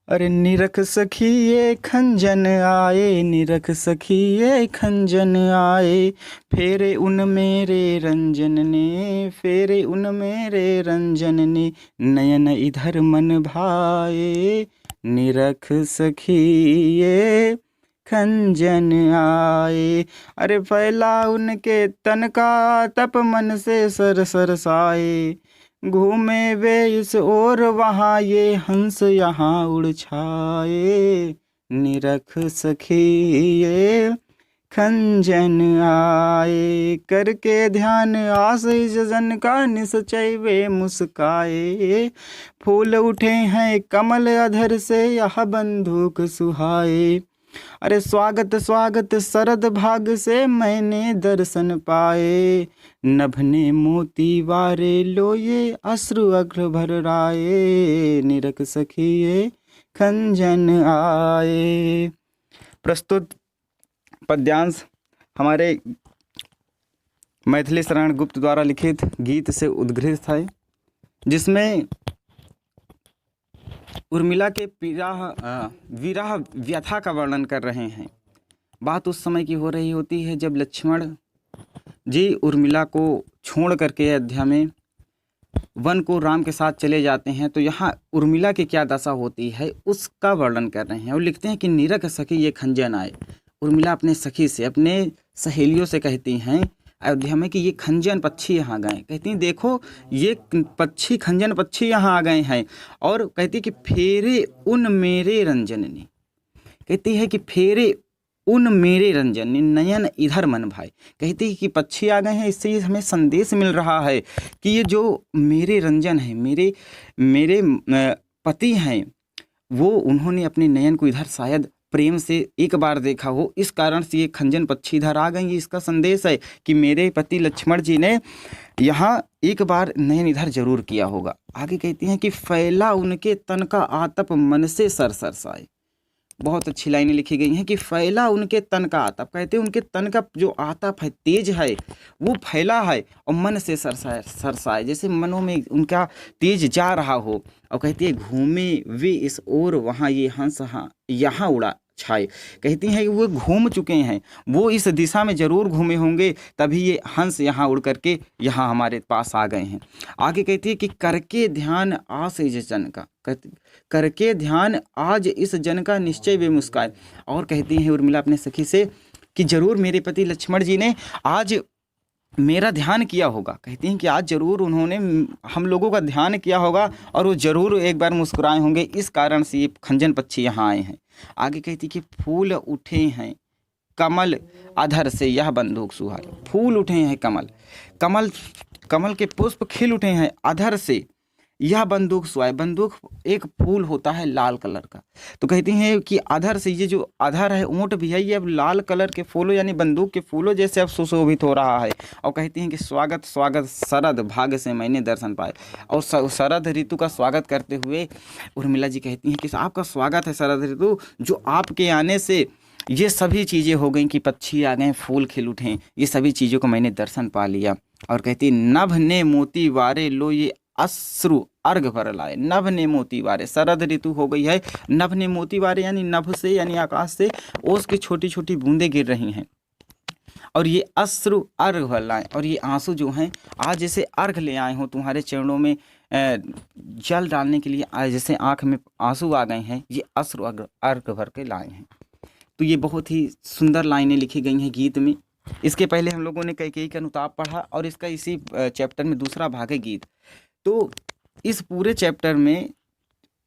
अरे निरख सखी ये खंजन आए, निरख सखी ये खंजन आए, फेरे उन मेरे रंजन ने, फेरे उन मेरे रंजन ने, नयन इधर मन भाए, निरख सखी ये खंजन आए। अरे फैला उनके तन का तप मन से सर सरसाए, घूमे वे इस ओर वहाँ ये हंस यहाँ उड़ छाए, निरख सखी ये खंजन आए। करके ध्यान आस इस जन का निश्चय वे मुस्काए, फूल उठे हैं कमल अधर से यह बंदूक सुहाए। अरे स्वागत स्वागत शरद भाग से मैंने दर्शन पाए, नभ ने मोती वारे लो ये अश्रु अग्र भर राये, निरख सखी ये खंजन आए। प्रस्तुत पद्यांश हमारे मैथिली शरण गुप्त द्वारा लिखित गीत से उद्घृत है, जिसमें उर्मिला के विरह व्यथा का वर्णन कर रहे हैं। बात उस समय की हो रही होती है जब लक्ष्मण जी उर्मिला को छोड़ करके अयोध्या में वन को राम के साथ चले जाते हैं। तो यहाँ उर्मिला की क्या दशा होती है उसका वर्णन कर रहे हैं और लिखते हैं कि निरख सखी ये खंजन आए। उर्मिला अपने सखी से, अपने सहेलियों से कहती हैं अयोध्या में कि ये खंजन पक्षी यहाँ गए। कहती हैं देखो ये पक्षी, खंजन पक्षी यहाँ आ गए हैं। और कहती है कि फेरे उन मेरे रंजन ने, कहती है कि फेरे उन मेरे रंजन ने, नयन इधर मन भाई। कहती है कि पक्षी आ गए हैं, इससे ये हमें संदेश मिल रहा है कि ये जो मेरे रंजन है, मेरे मेरे पति हैं, वो उन्होंने अपने नयन को इधर शायद प्रेम से एक बार देखा हो, इस कारण से ये खंजन पक्षी इधर आ गई। इसका संदेश है कि मेरे पति लक्ष्मण जी ने यहाँ एक बार नयन इधर जरूर किया होगा। आगे कहती हैं कि फैला उनके तन का आतप मन से सर सरसाए। बहुत अच्छी लाइनें लिखी गई हैं कि फैला उनके तन का आतप। कहते हैं उनके तन का जो आतप है, तेज है, वो फैला है और मन से सरसाए, सरसाए जैसे मनों में उनका तेज जा रहा हो। और कहती है घूमे वे इस ओर वहाँ ये हंस यहाँ उड़ा छाए। कहती हैं कि वो घूम चुके हैं, वो इस दिशा में जरूर घूमे होंगे, तभी ये हंस यहाँ उड़ करके यहाँ हमारे पास आ गए हैं। आगे कहती है कि करके ध्यान आस इस जन का, करके ध्यान आज इस जन का निश्चय वे मुस्काए। और कहती हैं उर्मिला अपने सखी से कि जरूर मेरे पति लक्ष्मण जी ने आज मेरा ध्यान किया होगा। कहती हैं कि आज जरूर उन्होंने हम लोगों का ध्यान किया होगा और वो जरूर एक बार मुस्कुराए होंगे, इस कारण से ये खंजन पक्षी यहाँ आए हैं। आगे कहती कि फूल उठे हैं कमल अधर से यह बंदूक सुहाए। फूल उठे हैं कमल, कमल कमल के पुष्प खिल उठे हैं अधर से यह बंदूक सुहाए। बंदूक एक फूल होता है लाल कलर का। तो कहती हैं कि अधर से, ये जो अधर है ऊँट भी है, ये अब लाल कलर के फूलों यानी बंदूक के फूलों जैसे अब सुशोभित हो रहा है। और कहती हैं कि स्वागत स्वागत शरद भाग्य से मैंने दर्शन पाए। और शरद ऋतु का स्वागत करते हुए उर्मिला जी कहती हैं कि आपका स्वागत है शरद ऋतु, जो आपके आने से ये सभी चीज़ें हो गई कि पक्षी आ गए, फूल खिल उठे, ये सभी चीज़ों को मैंने दर्शन पा लिया। और कहती नभ ने मोती वारे लो ये अश्रु अर्घ भर लाए। नभ ने मोती वारे, शरद ऋतु हो गई है, नभ ने मोती वारे यानी नभ से यानी आकाश से ओस की छोटी छोटी बूंदें गिर रही हैं। और ये अश्रु अर्घ भर लाए, और ये आंसू जो हैं आज जैसे अर्घ ले आए हों तुम्हारे चरणों में जल डालने के लिए, आज जैसे आँख में आंसू आ गए हैं, ये अश्रु अर्घ भर के लाए हैं। तो ये बहुत ही सुंदर लाइनें लिखी गई हैं गीत में। इसके पहले हम लोगों ने कैकेयी का अनुताप पढ़ा और इसका इसी चैप्टर में दूसरा भाग है गीत। तो इस पूरे चैप्टर में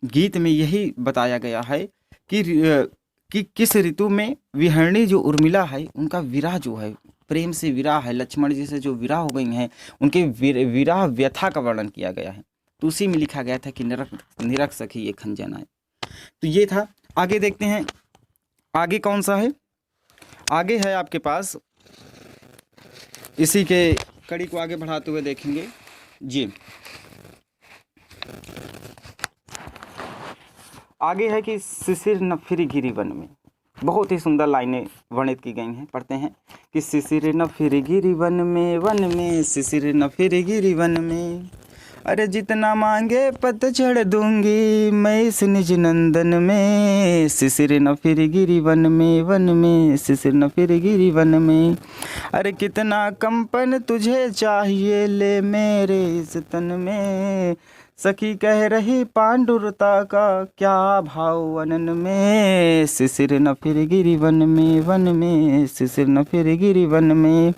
गीत में यही बताया गया है कि किस ऋतु में विहरणी जो उर्मिला है उनका विरह जो है, प्रेम से विरह है, लक्ष्मण जी से जो विरह हो गई हैं, उनके विरह व्यथा का वर्णन किया गया है। तो उसी में लिखा गया था कि निरख सखी ये खंजन आए। तो ये था। आगे देखते हैं आगे कौन सा है। आगे है आपके पास, इसी के कड़ी को आगे बढ़ाते हुए देखेंगे जी। आगे है कि शिशिर न फिर गिरी वन में। बहुत ही सुंदर लाइनें वर्णित की गई हैं, पढ़ते हैं कि शिशिर न फिर गिरी वन में शिशिर न फिर गिरी वन में, अरे जितना मांगे पतझड़ दूंगी मैं इस निज नंदन में, शिशिर न फिर गिरी वन में शिशिर न फिर गिरी वन में। अरे कितना कंपन तुझे चाहिए ले मेरे इस तन में, सखी कह रही पांडुरता का क्या भाव अनन में, शिशिर न फिर गिरी वन में शिशिर न फिर गिरी वन में।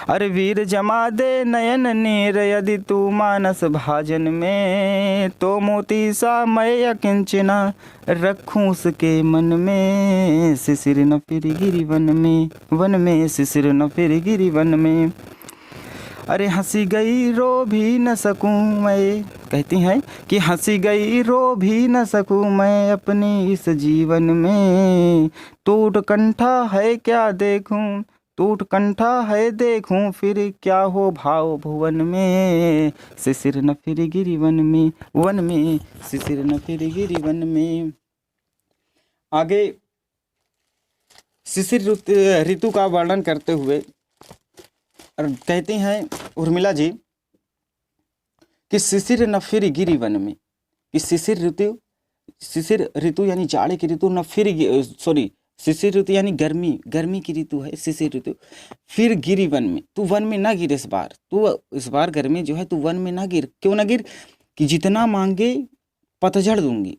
अरे वीर जमा दे नयन नीर यदि तू मानस भाजन में, तो मोती सा मैं अकिंचना रखूं उसके मन में, शिशिर न फिर गिरी वन में शिशिर न फिर गिरी वन में। अरे हंसी गई रो भी न सकूं मैं, कहती हैं कि हंसी गई रो भी न सकूं मैं अपनी इस जीवन में, टूट कंठा है क्या देखूं, टूट कंठा है देखूं फिर क्या हो भाव भुवन में, शिशिर न फिर गिरी वन में शिशिर न फिर गिरी वन में। आगे शिशिर ऋतु का वर्णन करते हुए और कहती हैं उर्मिला जी कि शिशिर न फिर गिरी वन में, कि शिशिर ऋतु यानी जाड़े की ऋतु, न फिर शिशिर ऋतु यानी गर्मी की ऋतु है शिशिर ऋतु, फिर गिरी वन में, तू वन में ना गिर इस बार गर्मी जो है तू वन में ना गिर। क्यों ना गिर? कि जितना मांगे पतझड़ दूंगी।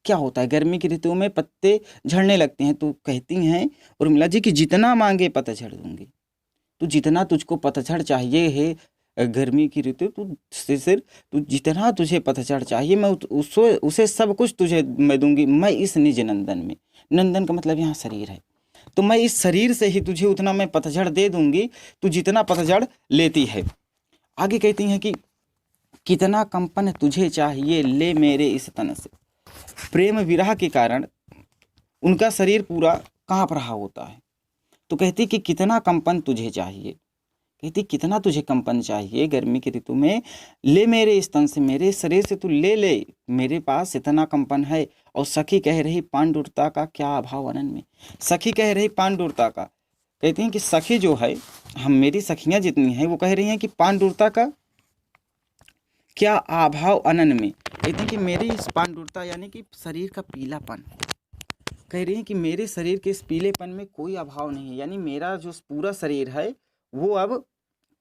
क्या होता है गर्मी की ऋतु में पत्ते झड़ने लगते हैं, तो कहती हैं उर्मिला जी कि जितना मांगे पतझड़ दूंगी, तो जितना तुझको पतझड़ चाहिए है गर्मी की ऋतु, तू जितना तुझे पतझड़ चाहिए मैं उसे सब कुछ तुझे मैं दूंगी, मैं इस निज नंदन में। नंदन का मतलब यहाँ शरीर है, तो मैं इस शरीर से ही तुझे उतना मैं पतझड़ दे दूंगी, तू जितना पतझड़ लेती है। आगे कहती हैं कि कितना कंपन तुझे चाहिए ले मेरे इस तन से। प्रेम विरह के कारण उनका शरीर पूरा कांप रहा होता है, तो कहती कि कितना कंपन तुझे चाहिए, कहती कितना तुझे कंपन चाहिए गर्मी की ऋतु में, ले मेरे इस तन से, मेरे शरीर से तू ले मेरे पास इतना कंपन है। और सखी कह रही पांडुरता का क्या अभाव अनन में, सखी कह रही पांडुरता का, कहती हैं कि सखी जो है, हम मेरी सखियां जितनी हैं वो कह रही हैं कि पांडुरता का क्या अभाव अनन में, कहती हैं कि मेरी इस पांडुरता यानी कि शरीर का पीलापन, कह रही हैं कि मेरे शरीर के इस पीलेपन में कोई अभाव नहीं है, यानी मेरा जो पूरा शरीर है वो अब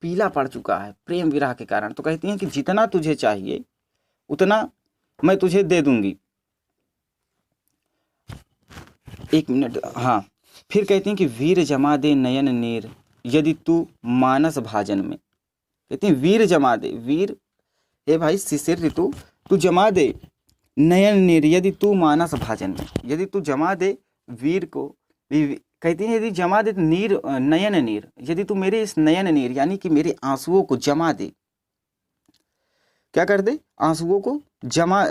पीला पड़ चुका है प्रेम विरह के कारण। तो कहती हैं कि जितना तुझे चाहिए उतना मैं तुझे दे दूंगी। एक मिनट, हाँ, फिर कहती हैं कि वीर जमा दे नयन नीर यदि तू मानस भाजन में, कहती हैं वीर जमा दे, वीर हे भाई शिशिर ऋतु, तू जमा दे नयन नीर यदि तू मानस भाजन में, यदि तू जमा दे वीर को, कहती है यदि जमा दे नीर नयन नीर, यदि तू मेरे इस नयन नीर यानी कि मेरे आंसुओं को जमा दे, क्या कर दे, आंसुओं को जमा,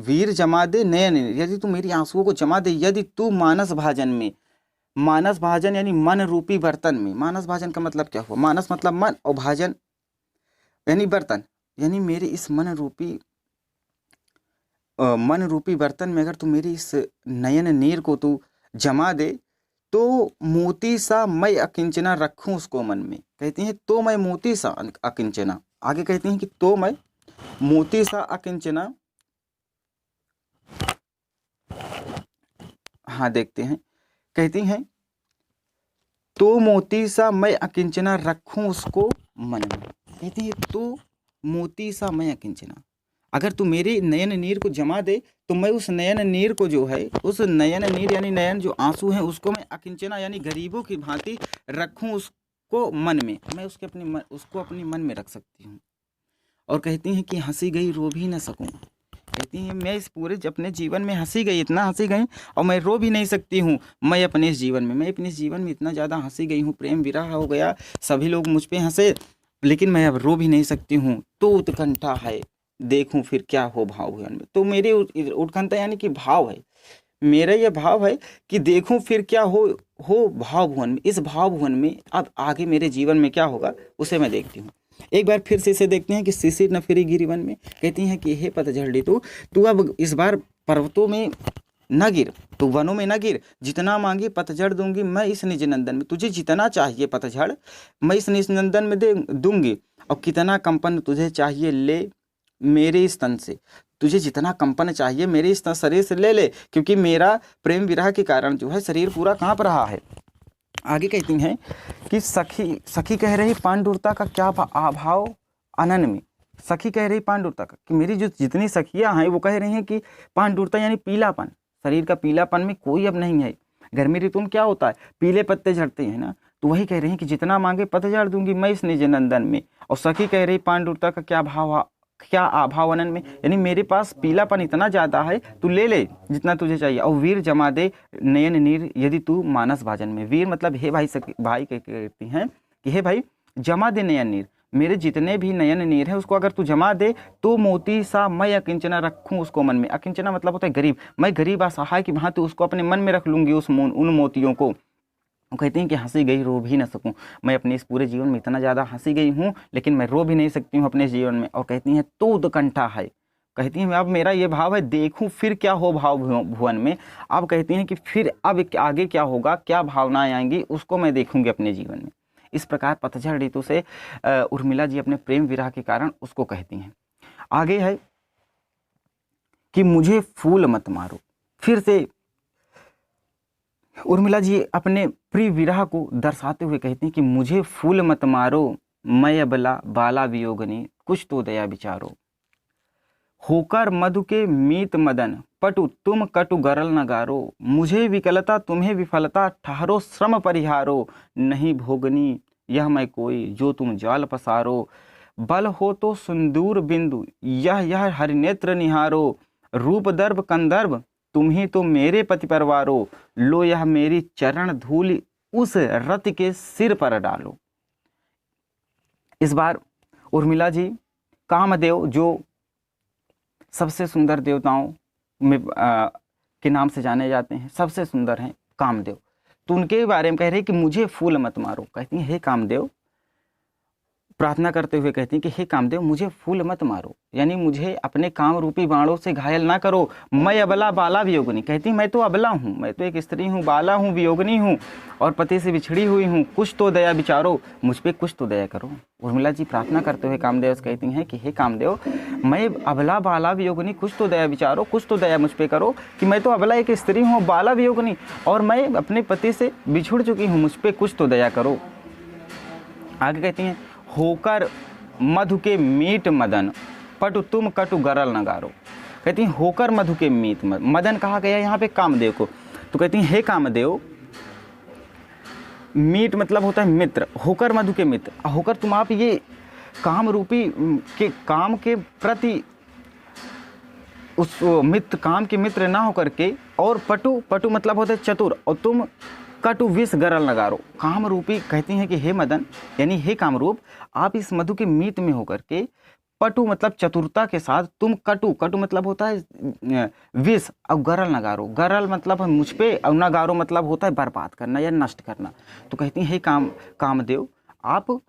वीर जमा दे नयन नीर यदि तू मेरी आंसुओं को जमा दे, यदि तू मानस भाजन में, मानस भाजन यानी मन रूपी बर्तन में, मानस भाजन का मतलब क्या हुआ, मानस मतलब मन और भाजन यानी बर्तन, यानी मेरे इस मन रूपी बर्तन में अगर तू मेरी इस नयन नीर को तू जमा दे, तो मोती सा मैं अकिंचना रखूं उसको मन में, कहती हैं तो मैं मोती सा अकिंचना। आगे कहती हैं कि तो मैं मोती सा अकिंचना, हाँ देखते हैं, कहती हैं तो मोती सा मैं अकिंचना रखूं उसको मन में, कहती है तो मोती सा मैं अकिंचना, अगर तू मेरे नयन नीर को जमा दे तो मैं उस नयन नीर को जो है, उस नयन नीर यानी नयन जो आंसू हैं उसको मैं अकिंचना यानी गरीबों की भांति रखूं उसको मन में, मैं उसको अपने मन में रख सकती हूँ। और कहती हैं कि हंसी गई रो भी न सकूं, कहती हैं मैं इस पूरे अपने जीवन में हंसी गई, इतना हंसी गई और मैं रो भी नहीं सकती हूँ। मैं अपने इस जीवन में इतना ज़्यादा हंसी गई हूँ, प्रेम विरह हो गया, सभी लोग मुझ पे हंसे, लेकिन मैं अब रो भी नहीं सकती हूँ। तो उत्कंठा है देखूं फिर क्या हो भाव भुवन में, तो मेरी उत्कंठा यानी कि भाव है, मेरा यह भाव है कि देखूं फिर क्या हो भाव भुवन में, इस भाव भुवन में अब आगे मेरे जीवन में क्या होगा उसे मैं देखती हूँ। एक बार फिर से इसे देखते हैं कि शिशिर न फिरी गिरी वन में, कहती हैं कि हे पतझड़ ऋतु, तू अब इस बार पर्वतों में न गिर, तू वनों में न गिर, जितना मांगी पतझड़ दूंगी मैं इस निज नंदन में, तुझे जितना चाहिए पतझड़ मैं इस निज नंदन में दूंगी। और कितना कंपन तुझे चाहिए ले मेरे इस तन से, तुझे जितना कंपन चाहिए मेरे इस शरीर से ले ले, क्योंकि मेरा प्रेम विरह के कारण जो है शरीर पूरा कांप रहा है। आगे कहती हैं कि सखी सखी कह रही पांडुरता का क्या अभाव अनन में। सखी कह रही पांडुरता का कि मेरी जो जितनी सखियां हैं वो कह रही हैं कि पांडुरता यानी पीलापन, शरीर का पीलापन में कोई अब नहीं है। गर्मी ऋतु में क्या होता है, पीले पत्ते झड़ते हैं ना, तो वही कह रही हैं कि जितना मांगे पतझड़ दूंगी मैं इस निज नंदन में। और सखी कह रही पांडुरता का क्या अभाव अनन में, यानी मेरे पास पीलापन इतना ज़्यादा है, तू ले ले जितना तुझे चाहिए। और वीर जमा दे नयन नीर यदि तू मानस भाजन में। वीर मतलब हे भाई, भाई कहती हैं कि हे भाई जमा दे नयन नीर, मेरे जितने भी नयन नीर है उसको अगर तू जमा दे तो मोती सा मैं अकिंचना रखूँ उसको मन में। अकिंचना मतलब होता है गरीब, मैं गरीब असहाय की भांति उसको अपने मन में रख लूँगी उन मोतियों को। वो कहती हैं कि हंसी गई रो भी ना सकूं, मैं अपने इस पूरे जीवन में इतना ज़्यादा हंसी गई हूँ लेकिन मैं रो भी नहीं सकती हूँ अपने जीवन में। और कहती हैं तो उत्कंठा है, कहती हैं अब मेरा ये भाव है देखूं फिर क्या हो भाव भुवन में। अब कहती हैं कि फिर अब आगे क्या होगा, क्या भावनाएं आएंगी उसको मैं देखूंगी अपने जीवन में। इस प्रकार पतझड़ ऋतु से उर्मिला जी अपने प्रेम विरह के कारण उसको कहती हैं। आगे है कि मुझे फूल मत मारो। फिर से उर्मिला जी अपने प्रिय विरह को दर्शाते हुए कहती हैं कि मुझे फूल मत मारो, मैं अबला बाला वियोगनी कुछ तो दया विचारो। होकर मधु के मीत मदन पटु तुम कटु गरल नगारो, मुझे विकलता तुम्हें विफलता ठहरो श्रम परिहारो। नहीं भोगनी यह मैं कोई जो तुम जाल पसारो, बल हो तो सिंदूर बिंदु यह हरिनेत्र निहारो। रूप दर्भ कंदर्भ तुम ही तो मेरे पति परवारो, लो यह मेरी चरण धूलि उस रति के सिर पर डालो। इस बार उर्मिला जी कामदेव जो सबसे सुंदर देवताओं में के नाम से जाने जाते हैं, सबसे सुंदर हैं कामदेव, तो उनके बारे में कह रहे हैं कि मुझे फूल मत मारो। कहती हैं हे कामदेव, प्रार्थना करते हुए कहती हैं कि हे कामदेव मुझे फूल मत मारो, यानी मुझे अपने काम रूपी बाणों से घायल ना करो। मैं अबला बाला वियोगनी, कहती मैं तो अबला हूँ, मैं तो एक स्त्री हूँ, बाला हूँ, वियोगनी हूँ और पति से बिछड़ी हुई हूँ, कुछ तो दया विचारो, मुझ पर कुछ तो दया करो। उर्मिला जी प्रार्थना करते हुए कामदेव से कहती हैं कि हे कामदेव मैं अबला बाला वियोगनी कुछ तो दया विचारो, कुछ तो दया मुझ पर करो कि मैं तो अबला एक स्त्री हूँ, बाला वियोगनी और मैं अपने पति से बिछुड़ चुकी हूँ, मुझ पर कुछ तो दया करो। आगे कहती हैं होकर मधु के मीट मदन पटु तुम कटु गरल नगारो। कहती हैं होकर मधु के मीट मदन कहा गया यहाँ पे कामदेव को, तो कहती हैं हे कामदेव, मीट मतलब होता है मित्र, होकर मधु के मित्र, होकर तुम आप ये काम रूपी के काम के प्रति उस मित्र काम के मित्र ना होकर के, और पटु पटु मतलब होता है चतुर, और तुम कटु विष गरल नगारो, काम रूपी। कहती हैं कि हे मदन यानी हे कामरूप, आप इस मधु के मीत में होकर के पटु मतलब चतुरता के साथ, तुम कटु कटु मतलब होता है विष, और गरल नगारो, गरल मतलब है मुझ पे, और नगारो मतलब होता है बर्बाद करना या नष्ट करना। तो कहती हैं हे कामदेव, आप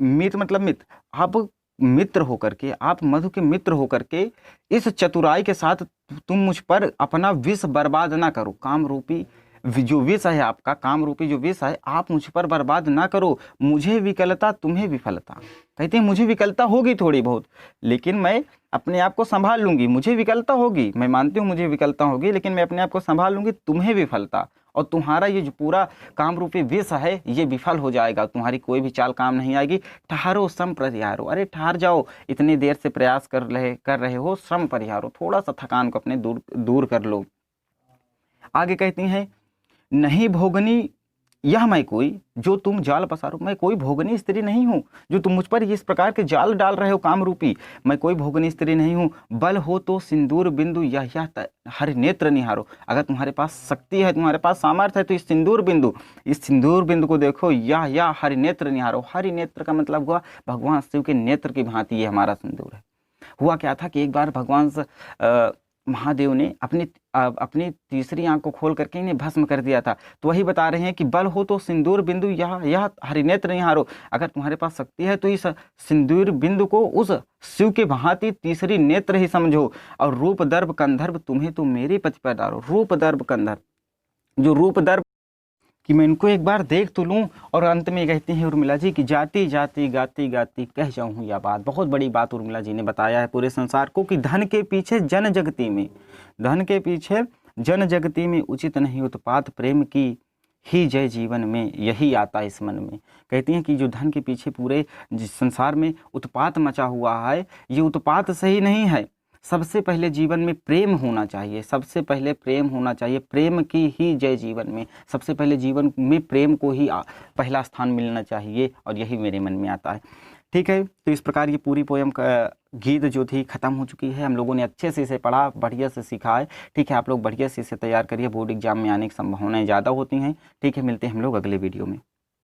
मित्र मतलब मित्र, आप मित्र होकर के, आप मधु के मित्र होकर के इस चतुराई के साथ तुम मुझ पर अपना विष बर्बाद ना करो। काम रूपी जो विष है आपका, काम रूपी जो विष है आप मुझ पर बर्बाद ना करो। मुझे विकलता तुम्हें विफलता, कहते हैं मुझे विकलता होगी थोड़ी बहुत, लेकिन मैं अपने आप को संभाल लूंगी। मुझे विकलता होगी, मैं मानती हूँ मुझे विकलता होगी, लेकिन मैं अपने आप को संभाल लूंगी। तुम्हें विफलता, और तुम्हारा ये जो पूरा काम रूपी विष है ये विफल हो जाएगा, तुम्हारी कोई भी चाल काम नहीं आएगी। ठहरो श्रम परिहारो, अरे ठहर जाओ, इतनी देर से प्रयास कर रहे हो, श्रम परिहारो, थोड़ा सा थकान को अपने दूर कर लो। आगे कहती हैं नहीं भोगनी यह मैं कोई जो तुम जाल पसारो, मैं कोई भोगनी स्त्री नहीं हूँ जो तुम मुझ पर इस प्रकार के जाल डाल रहे हो काम रूपी, मैं कोई भोगनी स्त्री नहीं हूँ। बल हो तो सिंदूर बिंदु यह हरि नेत्र निहारो, अगर तुम्हारे पास शक्ति है, तुम्हारे पास सामर्थ्य है तो इस सिंदूर बिंदु को देखो, यह हरि नेत्र निहारो। हरि नेत्र का मतलब हुआ भगवान शिव के नेत्र की भांति ये हमारा सिंदूर है। हुआ क्या था कि एक बार भगवान महादेव ने अपनी तीसरी आंख को खोल करके इन्हें भस्म कर दिया था। तो वही बता रहे हैं कि बल हो तो सिंदूर बिंदु यह हरिनेत्र निहारो, अगर तुम्हारे पास शक्ति है तो इस सिंदूर बिंदु को उस शिव के भांति तीसरी नेत्र ही समझो। और रूप दर्भ कंधर्व तुम्हें तो मेरे पति पर डालो। रूप दर्भ कंधर्व, जो रूप दर्भ कि मैं इनको एक बार देख तो लूँ। और अंत में कहती हैं उर्मिला जी कि जाती जाती गाती गाती कह जाऊँ यह बात। बहुत बड़ी बात उर्मिला जी ने बताया है पूरे संसार को कि धन के पीछे जन जगती में, धन के पीछे जन जगती में उचित नहीं उत्पात, प्रेम की ही जय जीवन में यही आता इस मन में। कहती हैं कि जो धन के पीछे पूरे संसार में उत्पात मचा हुआ है, ये उत्पात सही नहीं है। सबसे पहले जीवन में प्रेम होना चाहिए, सबसे पहले प्रेम होना चाहिए, प्रेम की ही जय जीवन में। सबसे पहले जीवन में प्रेम को ही पहला स्थान मिलना चाहिए और यही मेरे मन में आता है। ठीक है, तो इस प्रकार ये पूरी पोयम का गीत जो थी ख़त्म हो चुकी है। हम लोगों ने अच्छे से इसे पढ़ा, बढ़िया से सीखा है। ठीक है, आप लोग बढ़िया से इसे तैयार करिए, बोर्ड एग्जाम में आने की संभावनाएं ज़्यादा होती हैं। ठीक है, मिलते हैं हम लोग अगले वीडियो में।